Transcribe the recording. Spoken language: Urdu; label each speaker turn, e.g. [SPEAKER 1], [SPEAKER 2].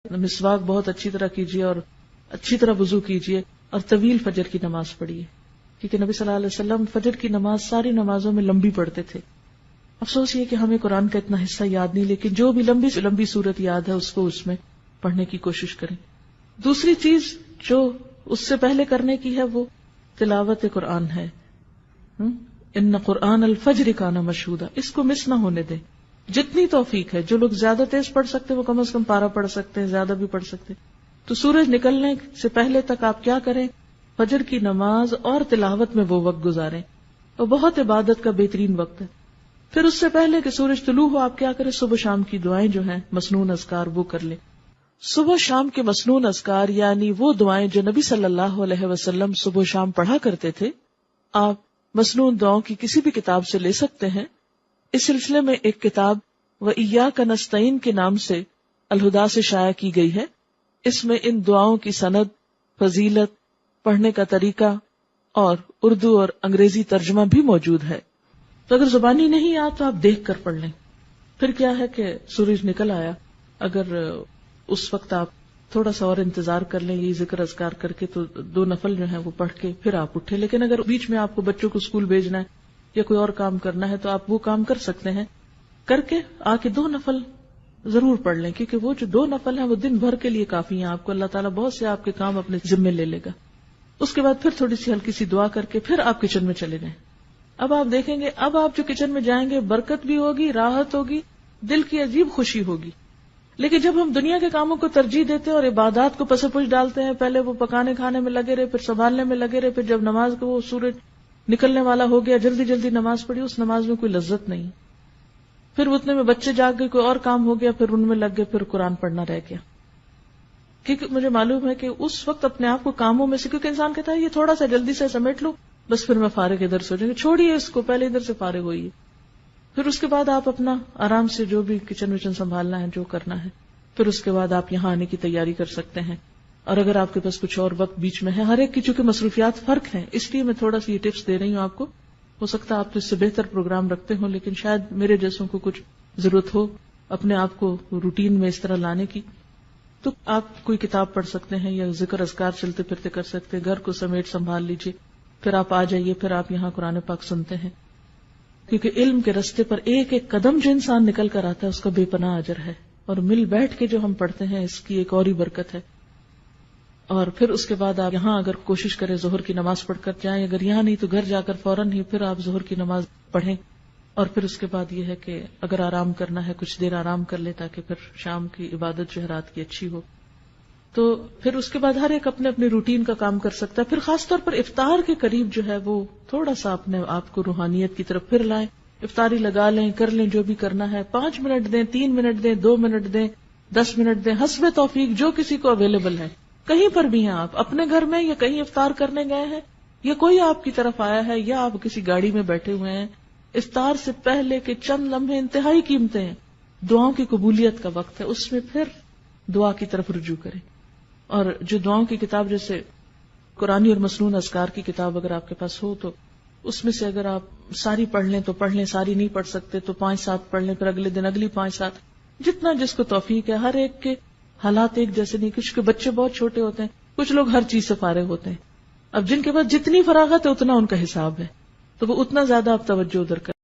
[SPEAKER 1] مسواک بہت اچھی طرح کیجیے اور اچھی طرح وضو کیجیے اور طویل فجر کی نماز پڑھیے، کیونکہ نبی صلی اللہ علیہ وسلم فجر کی نماز ساری نمازوں میں لمبی پڑھتے تھے. افسوس یہ کہ ہمیں قرآن کا اتنا حصہ یاد نہیں، لیکن جو بھی لمبی سے لمبی صورت یاد ہے اس کو اس میں پڑھنے کی کوشش کریں. دوسری چیز جو اس سے پہلے کرنے کی ہے وہ تلاوت قرآن ہے. ان قرآن الفجر کان مشہودا، اس کو مس نہ ہونے دیں. جتنی توفیق ہے، جو لوگ زیادہ تیز پڑھ سکتے وہ کم از کم پارہ پڑھ سکتے ہیں، زیادہ بھی پڑھ سکتے. تو سورج نکلنے سے پہلے تک آپ کیا کریں؟ فجر کی نماز اور تلاوت میں وہ وقت گزاریں، اور بہت عبادت کا بہترین وقت ہے. پھر اس سے پہلے کہ سورج طلوع ہو آپ کیا کریں؟ صبح شام کی دعائیں جو ہیں مسنون اذکار وہ کر لیں. صبح شام کے مسنون اذکار یعنی وہ دعائیں جو نبی صلی اللہ علیہ وسلم صبح شام پڑھا کرتے تھے، آپ مسنون دعاؤں کی کسی بھی کتاب سے لے سکتے ہیں. اس سلسلے میں ایک کتاب وَإِيَّاكَ نَسْتَعِينُ کے نام سے الہدا سے شائع کی گئی ہے. اس میں ان دعاؤں کی سند، فضیلت، پڑھنے کا طریقہ اور اردو اور انگریزی ترجمہ بھی موجود ہے. تو اگر زبانی نہیں آ تو آپ دیکھ کر پڑھ لیں. پھر کیا ہے کہ سورج نکل آیا، اگر اس وقت آپ تھوڑا سا اور انتظار کر لیں یہ ذکر اذکار کر کے تو 2 نفل جو ہیں وہ پڑھ کے پھر آپ اٹھیں. لیکن اگر بیچ میں آپ کو بچوں کو اسکول بھیجنا ہے یا کوئی اور کام کرنا ہے تو آپ وہ کام کر سکتے ہیں، کر کے آ کے 2 نفل ضرور پڑھ لیں، کیونکہ وہ جو 2 نفل ہیں وہ دن بھر کے لیے کافی ہیں. آپ کو اللہ تعالیٰ بہت سے آپ کے کام اپنے ذمے لے لے گا. اس کے بعد پھر تھوڑی سی ہلکی سی دعا کر کے پھر آپ کچن میں چلے جائیں. اب آپ دیکھیں گے اب آپ جو کچن میں جائیں گے برکت بھی ہوگی، راحت ہوگی، دل کی عجیب خوشی ہوگی. لیکن جب ہم دنیا کے کاموں کو ترجیح دیتے ہیں اور عبادات کو پس پش ڈالتے ہیں، پہلے وہ پکانے کھانے میں لگے رہے، پھر سنبھالنے میں لگے رہے، پھر جب نماز کو وہ سورج نکلنے والا ہو گیا جلدی جلدی نماز پڑھی، اس نماز میں کوئی لذت نہیں. پھر اتنے میں بچے جاگ گئے، کوئی اور کام ہو گیا، پھر ان میں لگ گئے، پھر قرآن پڑھنا رہ گیا. کیونکہ مجھے معلوم ہے کہ اس وقت اپنے آپ کو کاموں میں سے، کیونکہ انسان کہتا ہے یہ تھوڑا سا جلدی سے سمیٹ لو بس پھر میں فارغ ادھر سے ہو جائیں گے، چھوڑیے اس کو، پہلے ادھر سے فارغ ہوئیے. پھر اس کے بعد آپ اپنا آرام سے جو بھی کچن وچن سنبھالنا ہے جو کرنا ہے، پھر اس کے بعد آپ یہاں آنے کی تیاری کر سکتے ہیں. اور اگر آپ کے پاس کچھ اور وقت بیچ میں ہے، ہر ایک کی چونکہ مصروفیات فرق ہیں، اس لیے میں تھوڑا سی یہ ٹپس دے رہی ہوں آپ کو. ہو سکتا ہے آپ تو اس سے بہتر پروگرام رکھتے ہوں، لیکن شاید میرے جیسوں کو کچھ ضرورت ہو اپنے آپ کو روٹین میں اس طرح لانے کی. تو آپ کوئی کتاب پڑھ سکتے ہیں یا ذکر اذکار چلتے پھرتے کر سکتے ہیں، گھر کو سمیٹ سنبھال لیجئے، پھر آپ آ جائیے، پھر آپ یہاں قرآن پاک سنتے ہیں. کیونکہ علم کے رستے پر ایک ایک قدم جو انسان نکل کر آتا ہے اس کا بے پناہ اجر ہے، اور مل بیٹھ کے جو ہم پڑھتے ہیں اس کی ایک اور ہی برکت ہے. اور پھر اس کے بعد آپ یہاں اگر کوشش کریں ظہر کی نماز پڑھ کر جائیں، اگر یہاں نہیں تو گھر جا کر فوراً ہی پھر آپ ظہر کی نماز پڑھیں. اور پھر اس کے بعد یہ ہے کہ اگر آرام کرنا ہے کچھ دیر آرام کر لے تاکہ پھر شام کی عبادت جو ہے رات کی اچھی ہو. تو پھر اس کے بعد ہر ایک اپنے اپنے روٹین کا کام کر سکتا ہے. پھر خاص طور پر افطار کے قریب جو ہے وہ تھوڑا سا اپنے آپ کو روحانیت کی طرف پھر لائیں، افطاری لگا لیں، کر لیں جو بھی کرنا ہے. 5 منٹ دیں، 3 منٹ دیں، 2 منٹ دیں، 10 منٹ دیں، حسب توفیق جو کسی کو اویلیبل ہے. کہیں پر بھی ہیں آپ، اپنے گھر میں یا کہیں افطار کرنے گئے ہیں یا کوئی آپ کی طرف آیا ہے یا آپ کسی گاڑی میں بیٹھے ہوئے ہیں، افطار سے پہلے کے چند لمحے انتہائی قیمتی ہیں. دعاؤں کی قبولیت کا وقت ہے، اس میں پھر دعا کی طرف رجوع کریں. اور جو دعاؤں کی کتاب جیسے قرآنی اور مسنون اذکار کی کتاب اگر آپ کے پاس ہو تو اس میں سے اگر آپ ساری پڑھ لیں تو پڑھ لیں، ساری نہیں پڑھ سکتے تو 5-7 پڑھ لیں، پھر اگلے دن اگلی 5-7، جتنا جس کو توفیق ہے. ہر ایک کے حالات ایک جیسے نہیں، کچھ کے بچے بہت چھوٹے ہوتے ہیں، کچھ لوگ ہر چیز سے فارغ ہوتے ہیں. اب جن کے پاس جتنی فراغت ہے اتنا ان کا حساب ہے، تو وہ اتنا زیادہ آپ توجہ ادھر کریں.